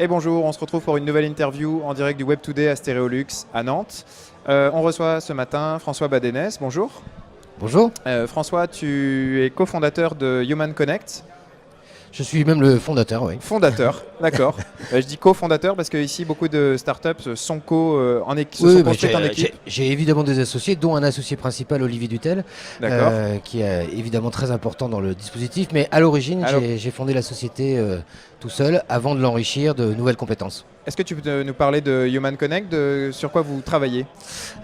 Et bonjour, on se retrouve pour une nouvelle interview en direct du Web Today à Stéréolux à Nantes. On reçoit ce matin François Badenès, bonjour. Bonjour. François, tu es cofondateur de Human Connect. Je suis même le fondateur, oui. Fondateur, d'accord. Je dis cofondateur parce qu'ici, beaucoup de startups sont construites en équipe. J'ai évidemment des associés, dont un associé principal, Olivier Dutel, qui est évidemment très important dans le dispositif. Mais à l'origine, j'ai fondé la société tout seul avant de l'enrichir de nouvelles compétences. Est-ce que tu peux nous parler de Human Connect, sur quoi vous travaillez?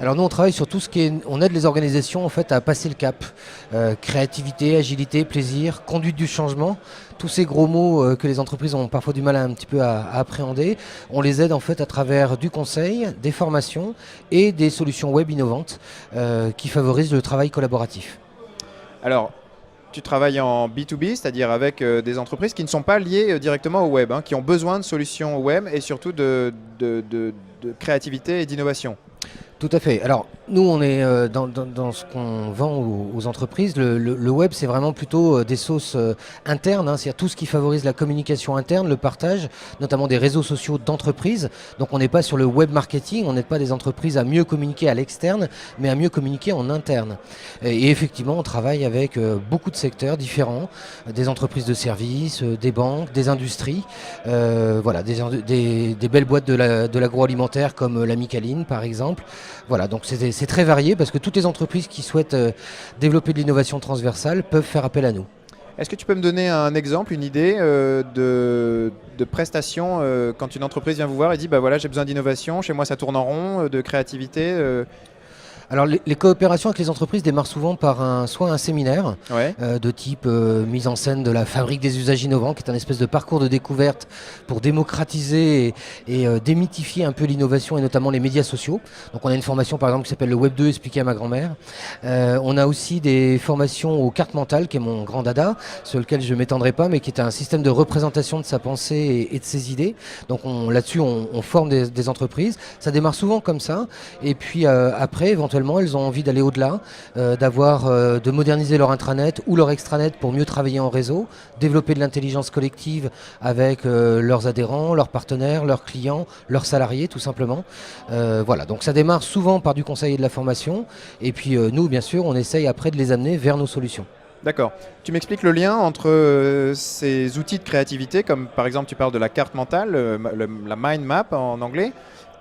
Alors nous, on travaille sur tout ce qui est... On aide les organisations en fait, à passer le cap. Créativité, agilité, plaisir, conduite du changement. Tous ces gros mots que les entreprises ont parfois du mal un petit peu à appréhender. On les aide en fait à travers du conseil, des formations et des solutions web innovantes qui favorisent le travail collaboratif. Alors, tu travailles en B2B, c'est-à-dire avec des entreprises qui ne sont pas liées directement au web, qui ont besoin de solutions web et surtout de créativité et d'innovation. Tout à fait. Alors, nous, on est dans ce qu'on vend aux entreprises. Le web, c'est vraiment plutôt des sauces internes, c'est-à-dire tout ce qui favorise la communication interne, le partage, notamment des réseaux sociaux d'entreprises. Donc, on n'est pas sur le web marketing, on n'aide pas des entreprises à mieux communiquer à l'externe, mais à mieux communiquer en interne. Et effectivement, on travaille avec beaucoup de secteurs différents, des entreprises de services, des banques, des industries, voilà, des belles boîtes de l'agroalimentaire comme la Micaline, par exemple. Voilà, donc c'est très varié parce que toutes les entreprises qui souhaitent développer de l'innovation transversale peuvent faire appel à nous. Est-ce que tu peux me donner un exemple, une idée de prestation quand une entreprise vient vous voir et dit bah voilà, j'ai besoin d'innovation, chez moi ça tourne en rond, de créativité Alors les coopérations avec les entreprises démarrent souvent par soit un séminaire de type mise en scène de la fabrique des usages innovants, qui est un espèce de parcours de découverte pour démocratiser et démythifier un peu l'innovation et notamment les médias sociaux. Donc on a une formation par exemple qui s'appelle le Web 2 expliqué à ma grand-mère. On a aussi des formations aux cartes mentales, qui est mon grand dada, sur lequel je ne m'étendrai pas, mais qui est un système de représentation de sa pensée et de ses idées. Donc là-dessus on forme des entreprises. Ça démarre souvent comme ça. Et puis après, éventuellement, elles ont envie d'aller au-delà, de moderniser leur intranet ou leur extranet pour mieux travailler en réseau, développer de l'intelligence collective avec leurs adhérents, leurs partenaires, leurs clients, leurs salariés tout simplement. Voilà, donc ça démarre souvent par du conseil et de la formation. Et puis nous, bien sûr, on essaye après de les amener vers nos solutions. D'accord. Tu m'expliques le lien entre ces outils de créativité, comme par exemple tu parles de la carte mentale, la mind map en anglais,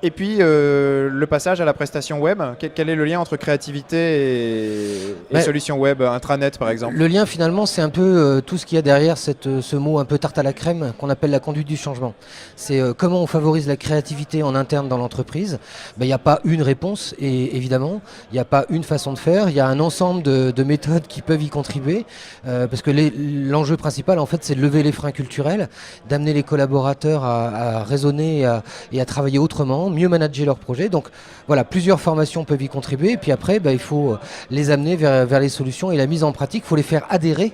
et puis le passage à la prestation web. Quel est le lien entre créativité et solution web, intranet par exemple? Le lien finalement, c'est un peu tout ce qu'il y a derrière ce mot un peu tarte à la crème qu'on appelle la conduite du changement. C'est comment on favorise la créativité en interne dans l'entreprise. Il n'y a pas une réponse, et évidemment, il n'y a pas une façon de faire. Il y a un ensemble de méthodes qui peuvent y contribuer, parce que l'enjeu principal en fait, c'est de lever les freins culturels, d'amener les collaborateurs à raisonner et à travailler autrement, mieux manager leurs projets. Donc voilà, plusieurs formations peuvent y contribuer. Et puis après, il faut les amener vers les solutions et la mise en pratique. Il faut les faire adhérer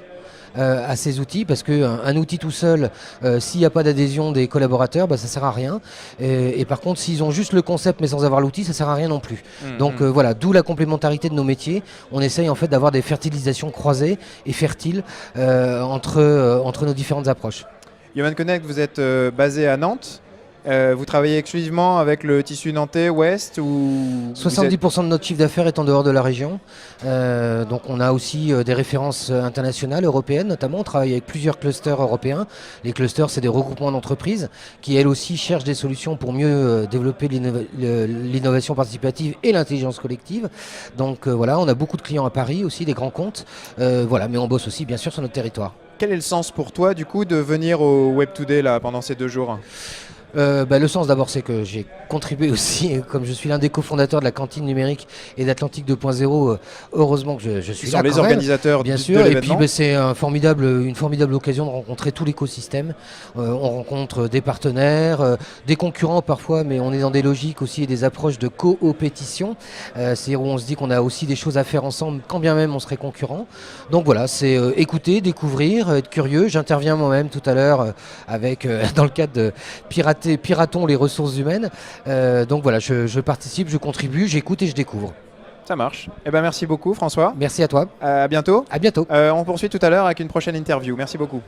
à ces outils, parce qu'un outil tout seul, s'il n'y a pas d'adhésion des collaborateurs, ça ne sert à rien. Et par contre, s'ils ont juste le concept mais sans avoir l'outil, ça ne sert à rien non plus. Donc voilà, d'où la complémentarité de nos métiers. On essaye en fait d'avoir des fertilisations croisées et fertiles entre nos différentes approches. Human Connect, vous êtes basé à Nantes. Vous travaillez exclusivement avec le tissu nantais ouest ou 70% de notre chiffre d'affaires est en dehors de la région. Donc on a aussi des références internationales, européennes notamment. On travaille avec plusieurs clusters européens. Les clusters, c'est des regroupements d'entreprises qui elles aussi cherchent des solutions pour mieux développer l'innovation participative et l'intelligence collective. Donc voilà, on a beaucoup de clients à Paris aussi, des grands comptes. Voilà, mais on bosse aussi bien sûr sur notre territoire. Quel est le sens pour toi du coup de venir au Web Today là, pendant ces 2 jours? Le sens d'abord, c'est que j'ai contribué aussi, comme je suis l'un des cofondateurs de la cantine numérique et d'Atlantique 2.0, heureusement que je suis là. Ils sont les organisateurs bien de sûr. l'événement. Et puis c'est une formidable occasion de rencontrer tout l'écosystème. On rencontre des partenaires, des concurrents parfois, mais on est dans des logiques aussi et des approches de coopétition. C'est-à-dire où on se dit qu'on a aussi des choses à faire ensemble, quand bien même on serait concurrents. Donc voilà, c'est écouter, découvrir, être curieux. J'interviens moi-même tout à l'heure avec, dans le cadre de Piratons les ressources humaines. Donc voilà, je participe, je contribue, j'écoute et je découvre. Ça marche. Merci beaucoup François. Merci à toi. À bientôt. À bientôt. On poursuit tout à l'heure avec une prochaine interview. Merci beaucoup.